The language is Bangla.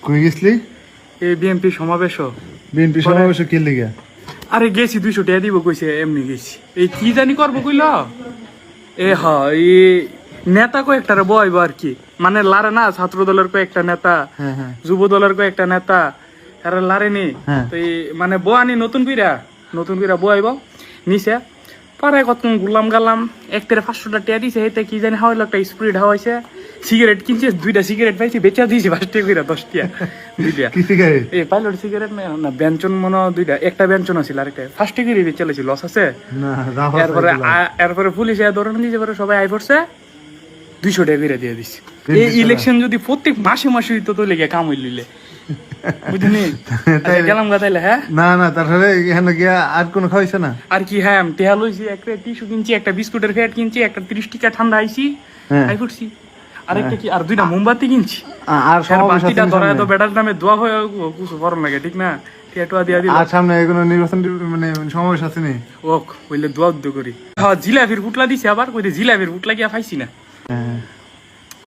কই গেছলি? এই বিএনপি সমাবেশ। বিএনপি সমাবেশ কি লিগা? আরে গেছি 200 টাকা দিব কইছে, এমনি গেছি। এই কি জানি করবো কইল, এ হ এই নেতা কয়েকটারে বয়ব আর কি, মানে লারে না ছাত্র দলের কয়েকটা নেতা, হ্যাঁ হ্যাঁ যুব দলের কয়েকটা নেতা, এরা লারে নি। হ্যাঁ। তো এই মানে বোয়ানি নতুন কইরা বয়ব নিছে। পরে কত গুলাম গালাম, একটারে 500 টাকা দিছে, এতে কি জানি হাওয়াইলো, একটা স্প্রিট হাওয়াইছে। সিগারেট কিনছে, 2টা সিগারেট পাইছি, বেচা দিয়েছি 5 টাকা কইরা, 10 টাকা দুইটা। কি সিগারেট? এই পাইলট সিগারেট না ব্যঞ্জন মনে হয় 2টা, একটা ব্যঞ্জন আছিল আর একটা 5 টাকা করে বেচা লস আছে। না রাফা এরপরে পুলিশে ধরে নিয়েছে, পরে সবাই আই পড়ছে, 200 টাকা করে দিয়ে দিছি। এই 200 টাকা? ইলেকশন যদি প্রত্যেক মাসে মাসে হইতো তো লেগে কাম হইলে বুঝলি। তাই? গেলাম গা তাইলে। হ্যাঁ না না, তারপরে এখানে গিয়া আর কোনো খাওয়াইছে না? আর কি, হ্যাঁ টেহা লইছি, একটা টিস্যু কিনছি, একটা বিস্কুটের প্যাকেট কিনছি, একটা 30 টাকা ঠান্ডা আইছি হ্যাঁ। আই পড়ছি, আরেকটা কি আর 2টা মোমবাতি কিনছি। আর সমাবেশ আছে বাতিটা ধরায় তো সামনে? বেটার নামে দোয়া হয়ে কিছু গরম লাগে, ঠিক না? টিয়া দিয়া দিল আর সামনে কোনো নির্বাচন মানে সমাবেশ আছে নি? ওক হইলে দোয়া করি। হ্যাঁ জিলাপির পুটলা দিছে, আবার কইতে জিলাপির পুটলা গিয়া পাইছি না। হ্যাঁ